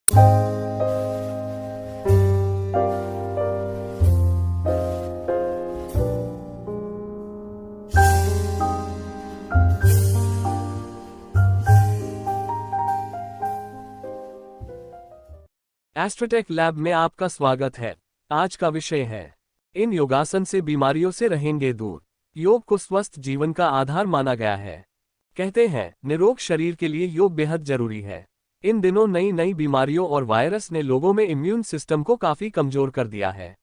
एस्ट्रोटेक lab में आपका स्वागत है। आज का विषय है, इन योगासन से बीमारियों से रहेंगे दूर। योग को स्वस्थ जीवन का आधार माना गया है। कहते हैं, निरोग शरीर के लिए योग बेहद जरूरी है। इन दिनों नई नई बीमारियों और वायरस ने लोगों में इम्यून सिस्टम को काफी कमजोर कर दिया है,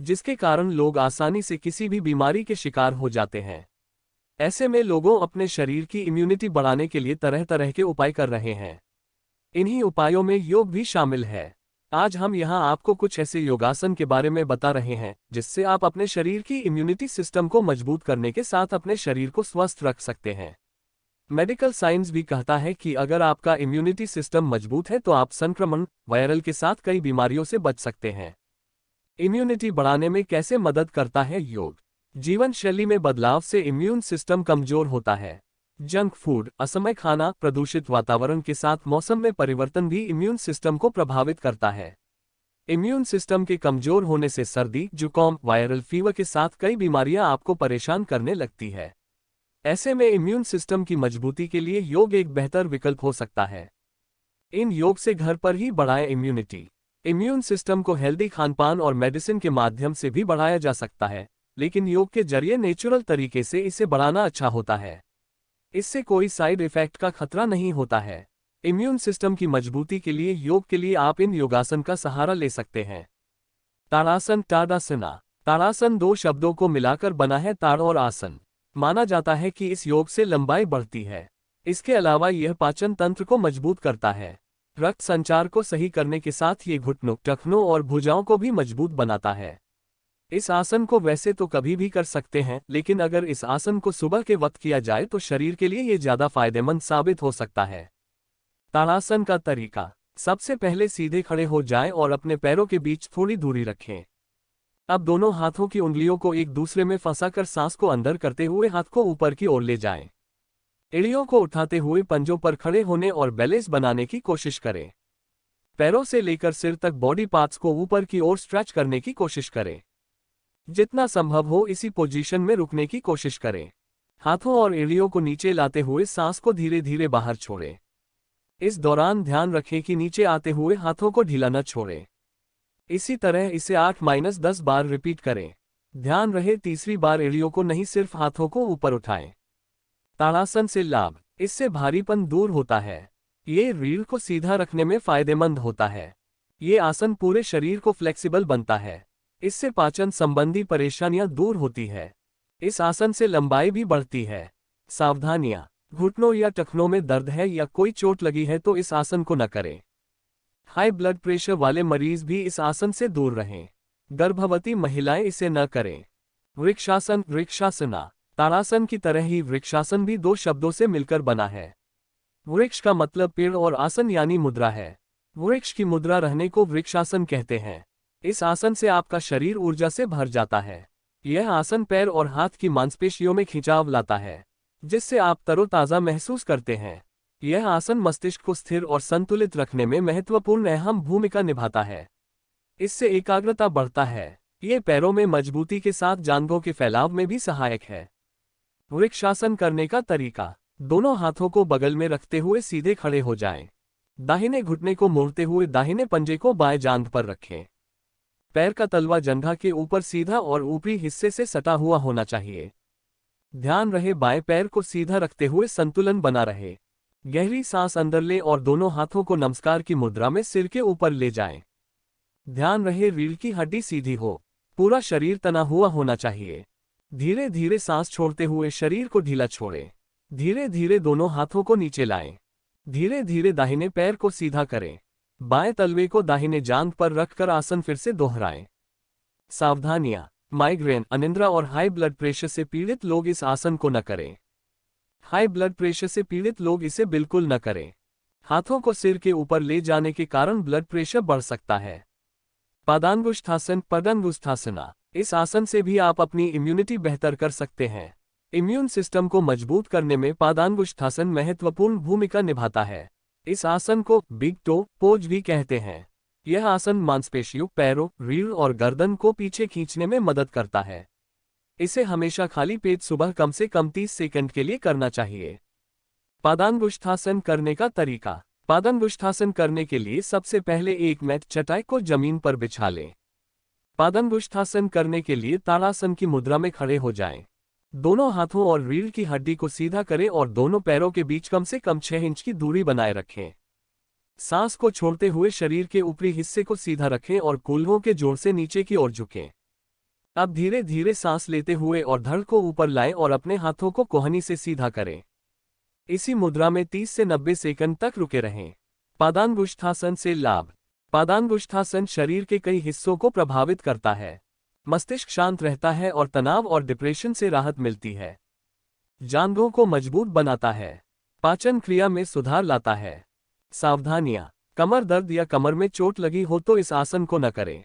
जिसके कारण लोग आसानी से किसी भी बीमारी के शिकार हो जाते हैं। ऐसे में लोगों अपने शरीर की इम्यूनिटी बढ़ाने के लिए तरह तरह के उपाय कर रहे हैं। इन्हीं उपायों में योग भी शामिल है। आज हम यहाँ आपको कुछ ऐसे योगासन के बारे में बता रहे हैं जिससे आप अपने शरीर की इम्यूनिटी सिस्टम को मजबूत करने के साथ अपने शरीर को स्वस्थ रख सकते हैं। मेडिकल साइंस भी कहता है कि अगर आपका इम्यूनिटी सिस्टम मजबूत है तो आप संक्रमण, वायरल के साथ कई बीमारियों से बच सकते हैं। इम्यूनिटी बढ़ाने में कैसे मदद करता है योग? जीवन शैली में बदलाव से इम्यून सिस्टम कमजोर होता है। जंक फूड, असमय खाना, प्रदूषित वातावरण के साथ मौसम में परिवर्तन भी इम्यून सिस्टम को प्रभावित करता है। इम्यून सिस्टम के कमजोर होने से सर्दी, जुकाम, वायरल फीवर के साथ कई बीमारियां आपको परेशान करने लगती है। ऐसे में इम्यून सिस्टम की मजबूती के लिए योग एक बेहतर विकल्प हो सकता है। इन योग से घर पर ही बढ़ाएं इम्यूनिटी। इम्यून सिस्टम को हेल्दी खानपान और मेडिसिन के माध्यम से भी बढ़ाया जा सकता है, लेकिन योग के जरिए नेचुरल तरीके से इसे बढ़ाना अच्छा होता है। इससे कोई साइड इफेक्ट का खतरा नहीं होता है। इम्यून सिस्टम की मजबूती के लिए योग के लिए आप इन योगासन का सहारा ले सकते हैं। ताड़ासन, टाडासना। ताड़ासन दो शब्दों को मिलाकर बना है ताड़ और आसन। माना जाता है कि इस योग से लंबाई बढ़ती है। इसके अलावा यह पाचन तंत्र को मजबूत करता है। रक्त संचार को सही करने के साथ ये घुटनों, टखनों और भुजाओं को भी मजबूत बनाता है। इस आसन को वैसे तो कभी भी कर सकते हैं, लेकिन अगर इस आसन को सुबह के वक्त किया जाए तो शरीर के लिए ये ज्यादा फायदेमंद साबित हो सकता है। ताड़ासन का तरीका। सबसे पहले सीधे खड़े हो जाएं और अपने पैरों के बीच थोड़ी दूरी रखें। अब दोनों हाथों की उंगलियों को एक दूसरे में फंसाकर सांस को अंदर करते हुए हाथ को ऊपर की ओर ले जाएं। एड़ियों को उठाते हुए पंजों पर खड़े होने और बैलेंस बनाने की कोशिश करें। पैरों से लेकर सिर तक बॉडी पार्ट्स को ऊपर की ओर स्ट्रेच करने की कोशिश करें। जितना संभव हो इसी पोजीशन में रुकने की कोशिश करें। हाथों और एड़ियों को नीचे लाते हुए सांस को धीरे धीरे बाहर छोड़ें। इस दौरान ध्यान रखें कि नीचे आते हुए हाथों को ढीला न छोड़ें। इसी तरह इसे 8-10 बार रिपीट करें। ध्यान रहे तीसरी बार एड़ियों को नहीं, सिर्फ हाथों को ऊपर उठाएं। ताड़ासन से लाभ। इससे भारीपन दूर होता है। ये रीढ़ को सीधा रखने में फायदेमंद होता है। ये आसन पूरे शरीर को फ्लेक्सिबल बनता है। इससे पाचन संबंधी परेशानियां दूर होती है। इस आसन से लंबाई भी बढ़ती है। सावधानियां। घुटनों या टखनों में दर्द है या कोई चोट लगी है तो इस आसन को न करें। हाई ब्लड प्रेशर वाले मरीज भी इस आसन से दूर रहें। गर्भवती महिलाएं इसे न करें। वृक्षासन, वृक्षासना। ताड़ासन की तरह ही वृक्षासन भी दो शब्दों से मिलकर बना है। वृक्ष का मतलब पेड़ और आसन यानी मुद्रा है। वृक्ष की मुद्रा रहने को वृक्षासन कहते हैं। इस आसन से आपका शरीर ऊर्जा से भर जाता है। यह आसन पैर और हाथ की मांसपेशियों में खिंचाव लाता है, जिससे आप तरोताजा महसूस करते हैं। यह आसन मस्तिष्क को स्थिर और संतुलित रखने में महत्वपूर्ण अहम भूमिका निभाता है। इससे एकाग्रता बढ़ता है। ये पैरों में मजबूती के साथ जांघों के फैलाव में भी सहायक है। वृक्षासन करने का तरीका। दोनों हाथों को बगल में रखते हुए सीधे खड़े हो जाएं। दाहिने घुटने को मोड़ते हुए दाहिने पंजे को बाएं जांघ पर रखें। पैर का तलवा जंघा के ऊपर सीधा और ऊपरी हिस्से से सटा हुआ होना चाहिए। ध्यान रहे बाएं पैर को सीधा रखते हुए संतुलन बना रहे। गहरी सांस अंदर लें और दोनों हाथों को नमस्कार की मुद्रा में सिर के ऊपर ले जाएं। ध्यान रहे रीढ़ की हड्डी सीधी हो। पूरा शरीर तना हुआ होना चाहिए। धीरे धीरे सांस छोड़ते हुए शरीर को ढीला छोड़ें। धीरे धीरे दोनों हाथों को नीचे लाएं। धीरे धीरे दाहिने पैर को सीधा करें। बाएं तलवे को दाहिने जांघ पर रखकर आसन फिर से दोहराएं। सावधानियां। माइग्रेन, अनिद्रा और हाई ब्लड प्रेशर से पीड़ित लोग इस आसन को न करें। हाई ब्लड प्रेशर से पीड़ित लोग इसे बिल्कुल न करें। हाथों को सिर के ऊपर ले जाने के कारण ब्लड प्रेशर बढ़ सकता है। पादांगुष्ठासन, पदांगुष्ठासना। इस आसन से भी आप अपनी इम्यूनिटी बेहतर कर सकते हैं। इम्यून सिस्टम को मजबूत करने में पादांगुष्ठासन महत्वपूर्ण भूमिका निभाता है। इस आसन को बिग टो पोज भी कहते हैं। यह आसन मांसपेशियों, पैरों, रीढ़ और गर्दन को पीछे खींचने में मदद करता है। इसे हमेशा खाली पेट सुबह कम से कम 30 सेकंड के लिए करना चाहिए। पादांगुष्ठासन करने का तरीका। पादांगुष्ठासन करने के लिए सबसे पहले एक मैट चटाई को जमीन पर बिछा लें। पादांगुष्ठासन करने के लिए ताड़ासन की मुद्रा में खड़े हो जाएं। दोनों हाथों और रीढ़ की हड्डी को सीधा करें और दोनों पैरों के बीच कम से कम 6 इंच की दूरी बनाए रखें। सांस को छोड़ते हुए शरीर के ऊपरी हिस्से को सीधा रखें और कूल्हों के जोड़ से नीचे की ओर झुकें। अब धीरे धीरे सांस लेते हुए और धड़ को ऊपर लाएं और अपने हाथों को कोहनी से सीधा करें। इसी मुद्रा में 30 से 90 सेकंड तक रुके रहें। पादांगुष्ठासन से लाभ। पादांगुष्ठासन शरीर के कई हिस्सों को प्रभावित करता है। मस्तिष्क शांत रहता है और तनाव और डिप्रेशन से राहत मिलती है। जांघों को मजबूत बनाता है। पाचन क्रिया में सुधार लाता है। सावधानियां। कमर दर्द या कमर में चोट लगी हो तो इस आसन को न करें।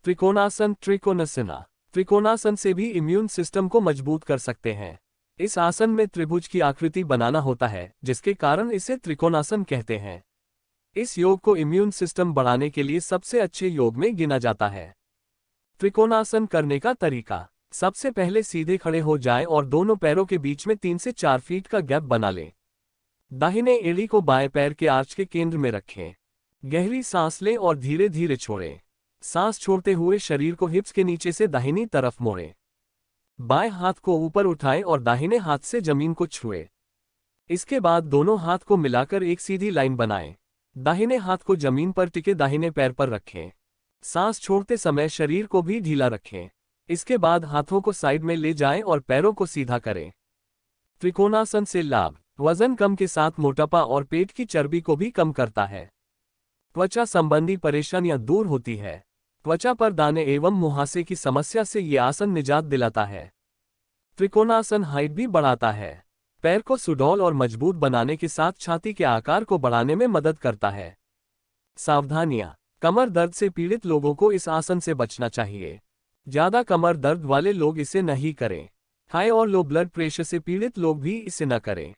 त्रिकोणासन त्रिकोणासना। त्रिकोणासन से भी इम्यून सिस्टम को मजबूत कर सकते हैं। इस आसन में त्रिभुज की आकृति बनाना होता है, जिसके कारण इसे त्रिकोणासन कहते हैं। इस योग को इम्यून सिस्टम बढ़ाने के लिए सबसे अच्छे योग में गिना जाता है। त्रिकोणासन करने का तरीका। सबसे पहले सीधे खड़े हो जाएं और दोनों पैरों के बीच में 3 से 4 फीट का गैप बना लें। दाहिने एड़ी को बाएं पैर के आर्च के केंद्र में रखें। गहरी सांस लें और धीरे धीरे छोड़ें। सांस छोड़ते हुए शरीर को हिप्स के नीचे से दाहिनी तरफ मोड़ें। बाएं हाथ को ऊपर उठाएं और दाहिने हाथ से जमीन को छुएं। इसके बाद दोनों हाथ को मिलाकर एक सीधी लाइन बनाएं। दाहिने हाथ को जमीन पर टिके दाहिने पैर पर रखें। सांस छोड़ते समय शरीर को भी ढीला रखें। इसके बाद हाथों को साइड में ले जाएं और पैरों को सीधा करें। त्रिकोणासन से लाभ। वजन कम के साथ मोटापा और पेट की चर्बी को भी कम करता है। त्वचा संबंधी परेशानियां दूर होती है। त्वचा पर दाने एवं मुहासे की समस्या से ये आसन निजात दिलाता है। त्रिकोणासन हाइट भी बढ़ाता है। पैर को सुडौल और मजबूत बनाने के साथ छाती के आकार को बढ़ाने में मदद करता है। सावधानियां। कमर दर्द से पीड़ित लोगों को इस आसन से बचना चाहिए। ज्यादा कमर दर्द वाले लोग इसे नहीं करें। हाई और लो ब्लड प्रेशर से पीड़ित लोग भी इसे न करें।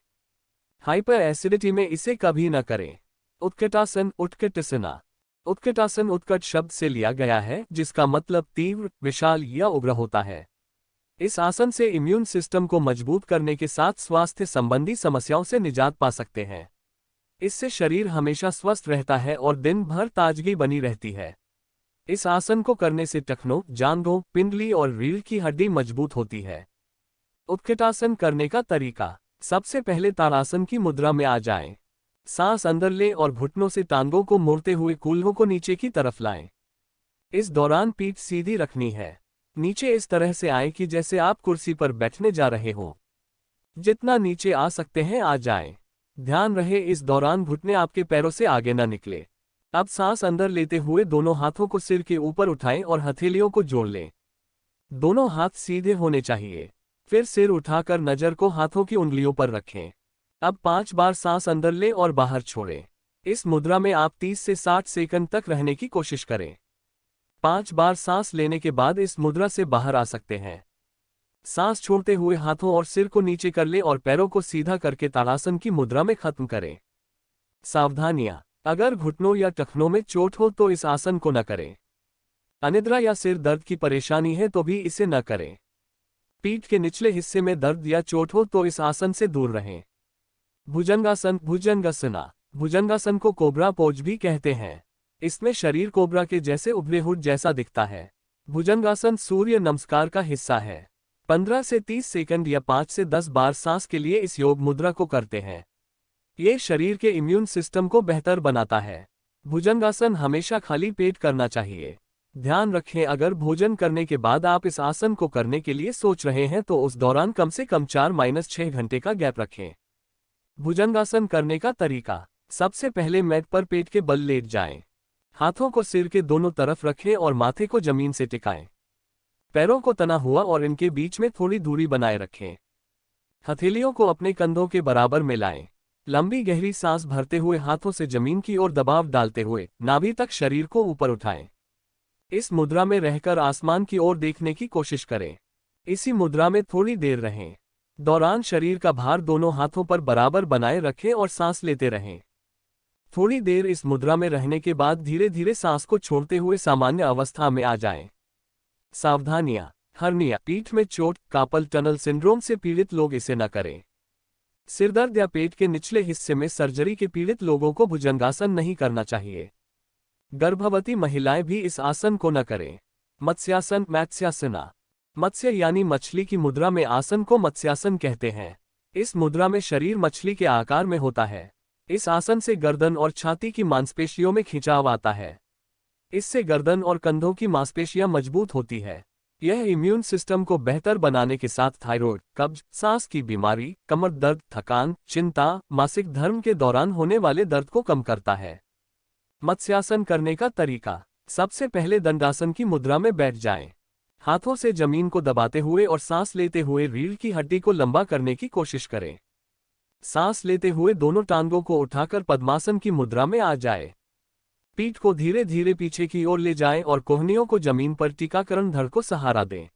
हाइपर एसिडिटी में इसे कभी न करें। उत्कटासन उत्कटासना। उत्कटासन उत्कट शब्द से लिया गया है, जिसका मतलब तीव्र, विशाल या उग्र होता है। इस आसन से इम्यून सिस्टम को मजबूत करने के साथ स्वास्थ्य संबंधी समस्याओं से निजात पा सकते हैं। इससे शरीर हमेशा स्वस्थ रहता है और दिन भर ताजगी बनी रहती है। इस आसन को करने से टखनों, जांघों, पिंडली और रीढ़ की हड्डी मजबूत होती है। उत्कटासन करने का तरीका। सबसे पहले ताड़ासन की मुद्रा में आ जाएं। सांस अंदर लें और घुटनों से टांगों को मोड़ते हुए कूल्हों को नीचे की तरफ लाएं। इस दौरान पीठ सीधी रखनी है। नीचे इस तरह से आएं कि जैसे आप कुर्सी पर बैठने जा रहे हो। जितना नीचे आ सकते हैं आ जाएं। ध्यान रहे इस दौरान घुटने आपके पैरों से आगे न निकले। अब सांस अंदर लेते हुए दोनों हाथों को सिर के ऊपर उठाएं और हथेलियों को जोड़ लें। दोनों हाथ सीधे होने चाहिए। फिर सिर उठाकर नजर को हाथों की उंगलियों पर रखें। अब 5 बार सांस अंदर लें और बाहर छोड़ें। इस मुद्रा में आप 30 से 60 सेकंड तक रहने की कोशिश करें। 5 बार सांस लेने के बाद इस मुद्रा से बाहर आ सकते हैं। सांस छोड़ते हुए हाथों और सिर को नीचे कर लें और पैरों को सीधा करके ताड़ासन की मुद्रा में खत्म करें। सावधानियां। अगर घुटनों या टखनों में चोट हो तो इस आसन को न करें। अनिद्रा या सिर दर्द की परेशानी है तो भी इसे न करें। पीठ के निचले हिस्से में दर्द या चोट हो तो इस आसन से दूर रहें। भुजंगासन भुजंगासना। भुजंगासन को कोबरा पोज भी कहते हैं। इसमें शरीर कोबरा के जैसे उभरे हुड जैसा दिखता है। भुजंगासन सूर्य नमस्कार का हिस्सा है। 15 से 30 सेकंड या 5 से 10 बार सांस के लिए इस योग मुद्रा को करते हैं। ये शरीर के इम्यून सिस्टम को बेहतर बनाता है। भुजंगासन हमेशा खाली पेट करना चाहिए। ध्यान रखें, अगर भोजन करने के बाद आप इस आसन को करने के लिए सोच रहे हैं तो उस दौरान कम से कम 4-6 घंटे का गैप रखें। भुजंगासन करने का तरीका। सबसे पहले मैट पर पेट के बल लेट जाएं। हाथों को सिर के दोनों तरफ रखें और माथे को जमीन से टिकाएं। पैरों को तना हुआ और इनके बीच में थोड़ी दूरी बनाए रखें। हथेलियों को अपने कंधों के बराबर मिलाएं। लंबी गहरी सांस भरते हुए हाथों से जमीन की ओर दबाव डालते हुए नाभि तक शरीर को ऊपर उठाएं। इस मुद्रा में रहकर आसमान की ओर देखने की कोशिश करें। इसी मुद्रा में थोड़ी देर रहें। दौरान शरीर का भार दोनों हाथों पर बराबर बनाए रखें और सांस लेते रहें। थोड़ी देर इस मुद्रा में रहने के बाद धीरे धीरे सांस को छोड़ते हुए सामान्य अवस्था में आ जाएं। सावधानियां। हर्निया, पीठ में चोट, कार्पल टनल सिंड्रोम से पीड़ित लोग इसे न करें। सिरदर्द या पेट के निचले हिस्से में सर्जरी के पीड़ित लोगों को भुजंगासन नहीं करना चाहिए। गर्भवती महिलाएं भी इस आसन को न करें। मत्स्यासन, मत्स्यासना। मत्स्य यानी मछली की मुद्रा में आसन को मत्स्यासन कहते हैं। इस मुद्रा में शरीर मछली के आकार में होता है। इस आसन से गर्दन और छाती की मांसपेशियों में खिंचाव आता है। इससे गर्दन और कंधों की मांसपेशियां मजबूत होती है। यह इम्यून सिस्टम को बेहतर बनाने के साथ थायराइड, कब्ज, सांस की बीमारी, कमर दर्द, थकान, चिंता, मासिक धर्म के दौरान होने वाले दर्द को कम करता है। मत्स्यासन करने का तरीका। सबसे पहले दंडासन की मुद्रा में बैठ जाएं। हाथों से जमीन को दबाते हुए और सांस लेते हुए रीढ़ की हड्डी को लंबा करने की कोशिश करें। सांस लेते हुए दोनों टांगों को उठाकर पद्मासन की मुद्रा में आ जाए। पीठ को धीरे धीरे पीछे की ओर ले जाएं और कोहनियों को जमीन पर टिकाकर धड़ को सहारा दें।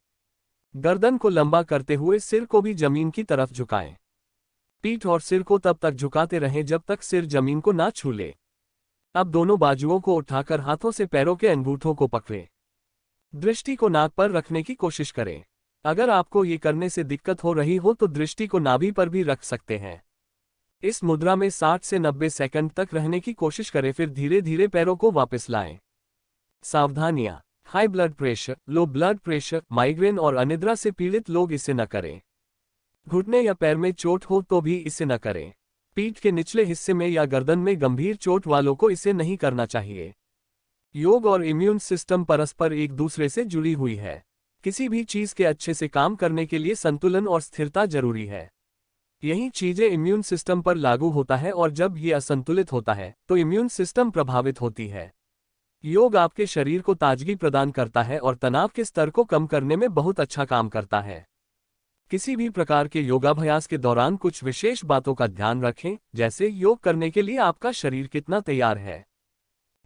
गर्दन को लंबा करते हुए सिर को भी जमीन की तरफ झुकाएं। पीठ और सिर को तब तक झुकाते रहें जब तक सिर जमीन को ना छू ले। अब दोनों बाजुओं को उठाकर हाथों से पैरों के अंगूठों को पकड़ें। दृष्टि को नाक पर रखने की कोशिश करें। अगर आपको ये करने से दिक्कत हो रही हो तो दृष्टि को नाभि पर भी रख सकते हैं। इस मुद्रा में 60 से 90 सेकंड तक रहने की कोशिश करें, फिर धीरे धीरे पैरों को वापस लाएं। सावधानियां। High blood pressure, low blood pressure, migraine और अनिद्रा से पीड़ित लोग इसे न करें। घुटने या पैर में चोट हो तो भी इसे न करें। पीठ के निचले हिस्से में या गर्दन में गंभीर चोट वालों को इसे नहीं करना चाहिए। योग और इम्यून सिस्टम परस्पर एक दूसरे से जुड़ी हुई है। किसी भी चीज के अच्छे से काम करने के लिए संतुलन और स्थिरता जरूरी है। यही चीजें इम्यून सिस्टम पर लागू होता है और जब ये असंतुलित होता है तो इम्यून सिस्टम प्रभावित होती है। योग आपके शरीर को ताजगी प्रदान करता है और तनाव के स्तर को कम करने में बहुत अच्छा काम करता है। किसी भी प्रकार के योगाभ्यास के दौरान कुछ विशेष बातों का ध्यान रखें, जैसे योग करने के लिए आपका शरीर कितना तैयार है।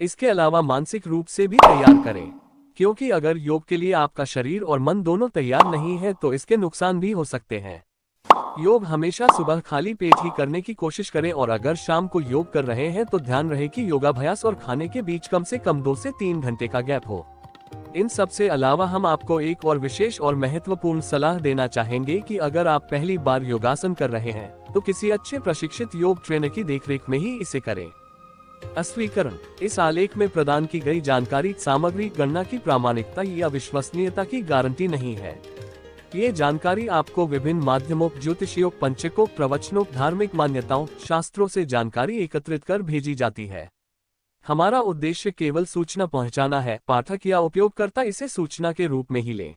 इसके अलावा मानसिक रूप से भी तैयार करें, क्योंकि अगर योग के लिए आपका शरीर और मन दोनों तैयार नहीं है तो इसके नुकसान भी हो सकते हैं। योग हमेशा सुबह खाली पेट ही करने की कोशिश करें और अगर शाम को योग कर रहे हैं तो ध्यान रहे कि योगाभ्यास और खाने के बीच कम से कम 2 से 3 घंटे का गैप हो। इन सब से अलावा हम आपको एक और विशेष और महत्वपूर्ण सलाह देना चाहेंगे कि अगर आप पहली बार योगासन कर रहे हैं तो किसी अच्छे प्रशिक्षित योग ट्रेनर की देखरेख में ही इसे करें। अस्वीकरण। इस आलेख में प्रदान की गई जानकारी सामग्री गणना की प्रामाणिकता या विश्वसनीयता की गारंटी नहीं है। ये जानकारी आपको विभिन्न माध्यमों, ज्योतिषियों, पंचकों, प्रवचनों, धार्मिक मान्यताओं, शास्त्रों से जानकारी एकत्रित कर भेजी जाती है। हमारा उद्देश्य केवल सूचना पहुंचाना है, पाठक या उपयोगकर्ता इसे सूचना के रूप में ही लें।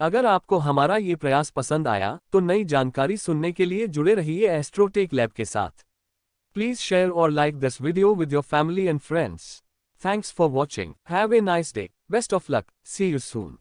अगर आपको हमारा ये प्रयास पसंद आया तो नई जानकारी सुनने के लिए जुड़े रहिए एस्ट्रोटेक लैब के साथ। प्लीज शेयर और like this video with your family and friends. Thanks for watching. Have a nice day. Best of luck. See you soon.